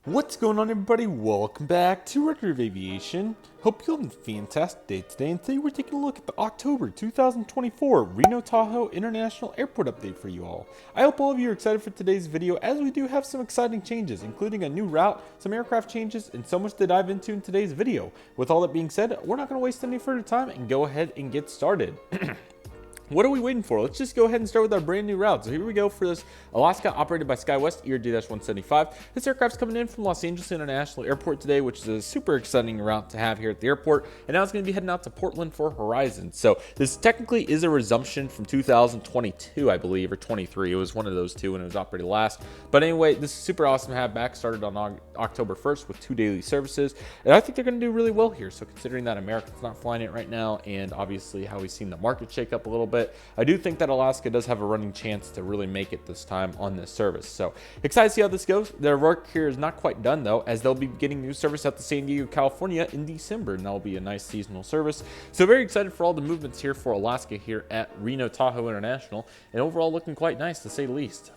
What's going on, everybody? Welcome back to Redriveraviation. Hope you're having a fantastic day today, and today we're taking a look at the October 2024 Reno-Tahoe International Airport update for you all. I hope all of you are excited for today's video, as we do have some exciting changes, including a new route, some aircraft changes, and so much to dive into in today's video. With all that being said, we're not going to waste any further time and go ahead and get started. What are we waiting for? Let's just go ahead and start with our brand new route. So here we go for this Alaska operated by SkyWest ERJ-175. This aircraft's coming in from Los Angeles International Airport today, which is a super exciting route to have here at the airport. And now it's going to be heading out to Portland for Horizon. So this technically is a resumption from 2022, I believe, or 23. It was one of those two when it was operated last. But anyway, this is super awesome to have back. Started on October 1st with 2 daily services. And I think they're going to do really well here. So considering that American's not flying it right now, and obviously how we've seen the market shake up a little bit, I do think that Alaska does have a running chance to really make it this time on this service. So excited to see how this goes. Their work here is not quite done though, as they'll be getting new service out to San Diego, California in December, and that'll be a nice seasonal service. So very excited for all the movements here for Alaska here at Reno-Tahoe International, and overall looking quite nice to say the least.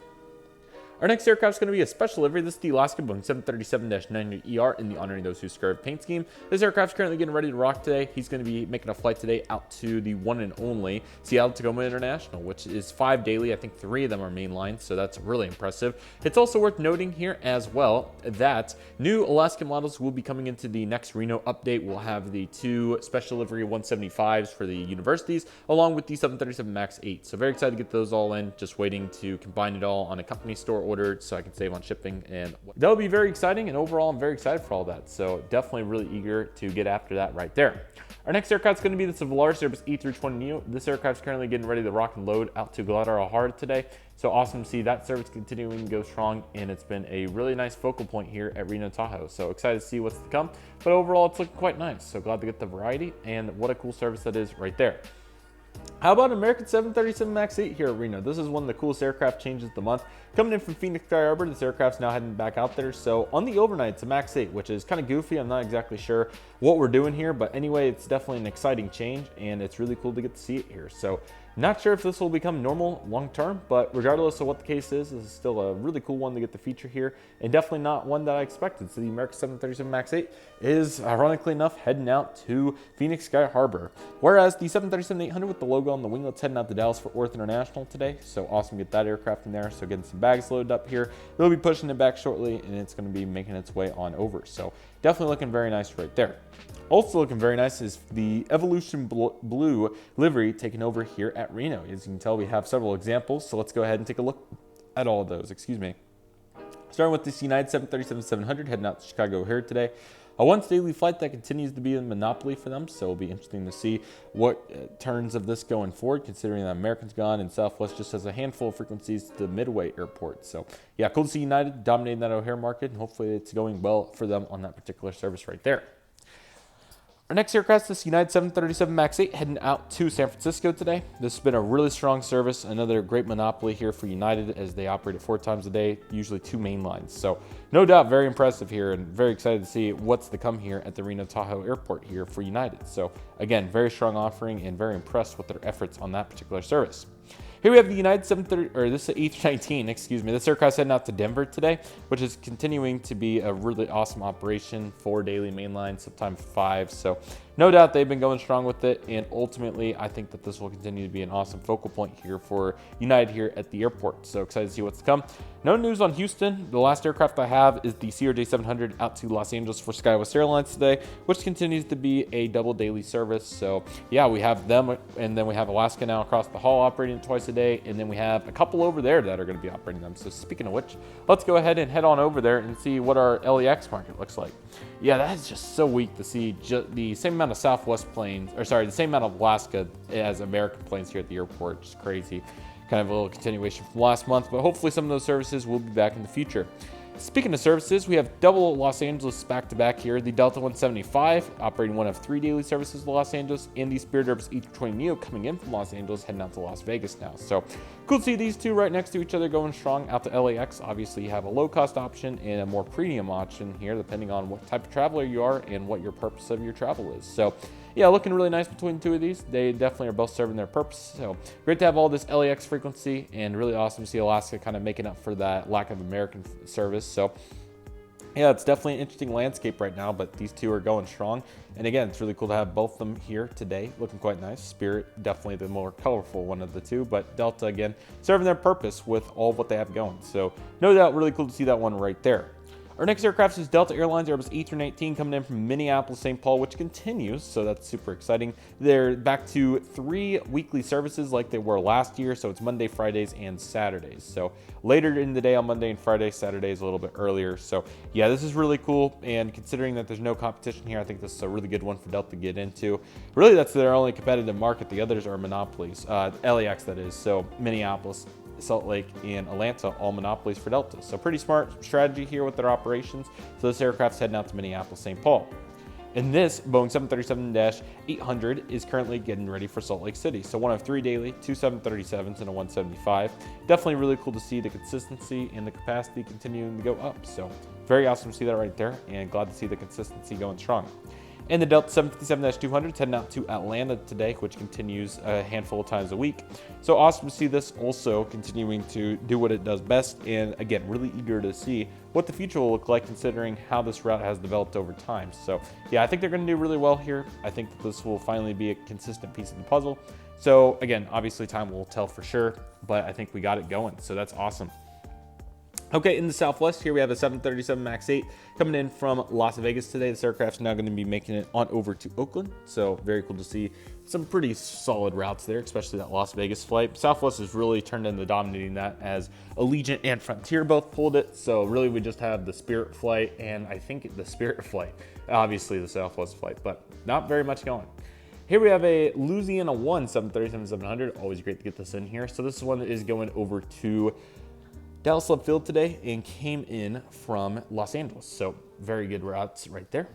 Our next aircraft is going to be a special livery. This is the Alaska Boeing 737-900ER in the honoring those who served paint scheme. This aircraft is currently getting ready to rock today. He's going to be making a flight today out to the one and only Seattle-Tacoma International, which is 5 daily. I think 3 of them are mainline, so that's really impressive. It's also worth noting here as well that new Alaska models will be coming into the next Reno update. We'll have the 2 special livery 175s for the universities, along with the 737 MAX 8. So very excited to get those all in. Just waiting to combine it all on a company store ordered so I can save on shipping, and that'll be very exciting. And overall, I'm very excited for all that. So definitely really eager to get after that right there. Our next aircraft is going to be the Volaris Airbus E320neo. This aircraft is currently getting ready to rock and load out to Guadalajara today. So awesome to see that service continuing to go strong, and it's been a really nice focal point here at Reno-Tahoe. So excited to see what's to come, but overall it's looking quite nice. So glad to get the variety, and what a cool service that is right there. How about American 737 MAX 8 here at Reno? This is one of the coolest aircraft changes of the month. Coming in from Phoenix Sky Harbor, this aircraft's now heading back out there. So on the overnight, it's a MAX 8, which is kind of goofy. I'm not exactly sure what we're doing here, but anyway, it's definitely an exciting change, and it's really cool to get to see it here. So not sure if this will become normal long term, but regardless of what the case is, this is still a really cool one to get the feature here, and definitely not one that I expected. So the American 737 MAX 8 is, ironically enough, heading out to Phoenix Sky Harbor, whereas the 737-800 with the logo on the winglet's heading out to Dallas Fort Worth International today. So awesome to get that aircraft in there. So getting some bags loaded up here. They'll be pushing it back shortly, and it's going to be making its way on over. So definitely looking very nice right there. Also looking very nice is the Evolution Blue livery taking over here at Reno. As you can tell, we have several examples, so let's go ahead and take a look at all of those. Starting with this United 737-700 heading out to Chicago here today. A once daily flight that continues to be a monopoly for them, so it'll be interesting to see what turns of this going forward, considering that American's gone and Southwest just has a handful of frequencies to the Midway Airport. So yeah, cool to see United dominating that O'Hare market, and hopefully it's going well for them on that particular service right there. Our next aircraft is this United 737 MAX 8 heading out to San Francisco today. This has been a really strong service, another great monopoly here for United as they operate it 4 times a day, usually 2 main lines. So no doubt very impressive here, and very excited to see what's to come here at the Reno-Tahoe Airport here for United. So again, very strong offering, and very impressed with their efforts on that particular service. Here we have the United 730, or this is A319, excuse me. This aircraft's heading out to Denver today, which is continuing to be a really awesome operation, 4 daily mainline, sometimes 5. So no doubt they've been going strong with it, and ultimately I think that this will continue to be an awesome focal point here for United here at the airport. So excited to see what's to come. No news on Houston. The last aircraft I have is the CRJ700 out to Los Angeles for SkyWest Airlines today, which continues to be a double daily service. So yeah, we have them, and then we have Alaska now across the hall operating it twice a day, and then we have a couple over there that are going to be operating them. So speaking of which, let's go ahead and head on over there and see what our LAX market looks like. Yeah, that is just so weak to see the same amount of Southwest planes, or sorry, the same amount of Alaska as American planes here at the airport. Just crazy. Kind of a little continuation from last month, but hopefully some of those services will be back in the future. Speaking of services, we have double Los Angeles back-to-back here. The Delta 175 operating one of 3 daily services to Los Angeles, and the Spirit Airbus E320neo coming in from Los Angeles, heading out to Las Vegas now. So cool to see these two right next to each other going strong out to LAX. Obviously, you have a low-cost option and a more premium option here, depending on what type of traveler you are and what your purpose of your travel is. So yeah, looking really nice between the 2 of these. They definitely are both serving their purpose. So great to have all this LAX frequency, and really awesome to see Alaska kind of making up for that lack of American service. So Yeah, it's definitely an interesting landscape right now, but these two are going strong. And again, it's really cool to have both of them here today, looking quite nice. Spirit, definitely the more colorful one of the two, but Delta, again, serving their purpose with all of what they have going. So no doubt, really cool to see that one right there. Our next aircraft is Delta Airlines Airbus A319 coming in from Minneapolis, St. Paul, which continues, so that's super exciting. They're back to 3 weekly services like they were last year, so it's Monday, Fridays, and Saturdays. So later in the day on Monday and Friday, Saturdays a little bit earlier. So yeah, this is really cool, and considering that there's no competition here, I think this is a really good one for Delta to get into. Really, that's their only competitive market. The others are monopolies, LAX that is, so Minneapolis, Salt Lake, and Atlanta, all monopolies for Delta. So pretty smart strategy here with their operations. So this aircraft's heading out to Minneapolis, St. Paul. And this Boeing 737-800 is currently getting ready for Salt Lake City. So one of 3 daily, 2 737s and a 175. Definitely really cool to see the consistency and the capacity continuing to go up. So very awesome to see that right there, and glad to see the consistency going strong. And the Delta 757-200 is heading out to Atlanta today, which continues a handful of times a week. So awesome to see this also continuing to do what it does best. And again, really eager to see what the future will look like considering how this route has developed over time. So yeah, I think they're going to do really well here. I think that this will finally be a consistent piece of the puzzle. So again, obviously time will tell for sure, but I think we got it going. So that's awesome. Okay, in the Southwest here we have a 737 MAX 8 coming in from Las Vegas today. This aircraft's now going to be making it on over to Oakland, so very cool to see some pretty solid routes there, especially that Las Vegas flight. Southwest has really turned into dominating that, as Allegiant and Frontier both pulled it, so really we just have the Spirit flight and I think the Spirit flight, obviously the Southwest flight, but not very much going. Here we have a Louisiana 1 737-700, always great to get this in here. So this one is going over to Dallas Love Field today and came in from Los Angeles. So very good routes right there.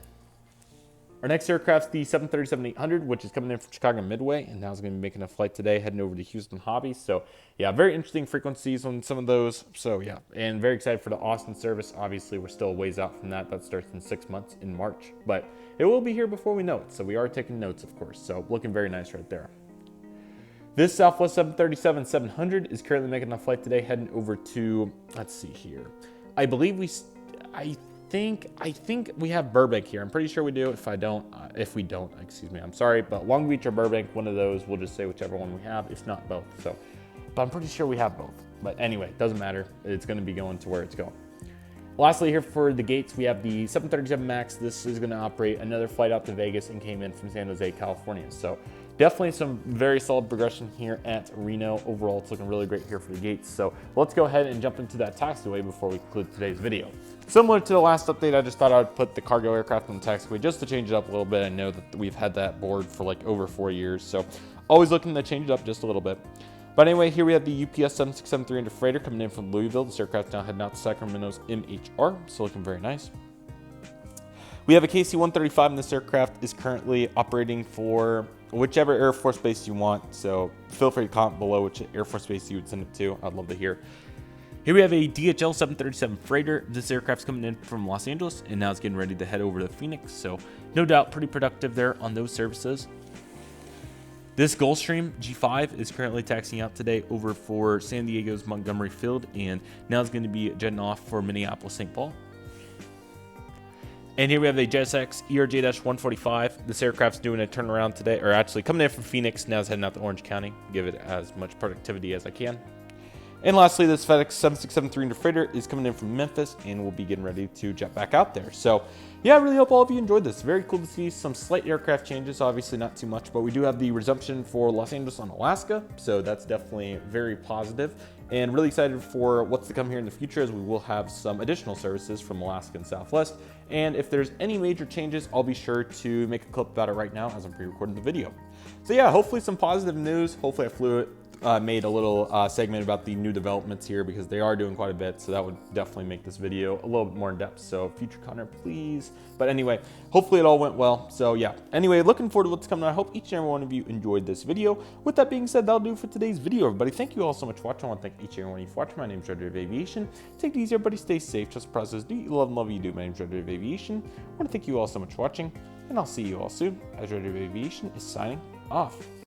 Our next aircraft's the 737-800, which is coming in from Chicago Midway, and now is going to be making a flight today, heading over to Houston Hobby. So yeah, very interesting frequencies on some of those. So yeah, and very excited for the Austin service. Obviously, we're still a ways out from that. That starts in 6 months in March, but it will be here before we know it. So we are taking notes, of course. So looking very nice right there. This Southwest 737-700 is currently making a flight today, heading over to, let's see here. I think we have Burbank here. I'm pretty sure we do. If we don't, excuse me, I'm sorry. But Long Beach or Burbank, one of those, we'll just say whichever one we have, if not both. So, but I'm pretty sure we have both. But anyway, doesn't matter. It's going to be going to where it's going. Lastly, here for the gates, we have the 737 MAX. This is going to operate another flight out to Vegas and came in from San Jose, California. So definitely some very solid progression here at Reno. Overall, it's looking really great here for the gates. So let's go ahead and jump into that taxiway before we conclude today's video. Similar to the last update, I just thought I would put the cargo aircraft on the taxiway just to change it up a little bit. I know that we've had that board for like over 4 years, so always looking to change it up just a little bit. But anyway, here we have the UPS 767-300 freighter coming in from Louisville. This aircraft now heading out to Sacramento's MHR, so looking very nice. We have a KC-135, and this aircraft is currently operating for whichever Air Force base you want. So feel free to comment below which Air Force base you would send it to. I'd love to hear. Here we have a DHL 737 freighter. This aircraft's coming in from Los Angeles, and now it's getting ready to head over to Phoenix. So no doubt pretty productive there on those services. This Gulfstream G5 is currently taxiing out today over for San Diego's Montgomery Field, and now it's going to be jetting off for Minneapolis, St. Paul. And here we have a JetX ERJ-145. This aircraft's doing a turnaround today, or actually coming in from Phoenix, now it's heading out to Orange County. Give it as much productivity as I can. And lastly, this FedEx 767-300 freighter is coming in from Memphis, and we'll be getting ready to jet back out there. So yeah, I really hope all of you enjoyed this. Very cool to see some slight aircraft changes, obviously not too much, but we do have the resumption for Los Angeles on Alaska, so that's definitely very positive. And really excited for what's to come here in the future, as we will have some additional services from Alaska and Southwest. And if there's any major changes, I'll be sure to make a clip about it right now as I'm pre-recording the video. So yeah, hopefully some positive news. Hopefully made a little segment about the new developments here, because they are doing quite a bit, so that would definitely make this video a little bit more in depth. So future content, please. But anyway, hopefully it all went well. So yeah, anyway, looking forward to what's coming. I hope each and every one of you enjoyed this video. With that being said, that'll do it for today's video, everybody. Thank you all so much for watching. I want to thank each and every one of you for watching. My name is Redriveraviation. Take it easy, everybody. Stay safe. Trust the process. Do you love and love you do. My name is Redriveraviation. I want to thank you all so much for watching, and I'll see you all soon as Redriveraviation is signing off.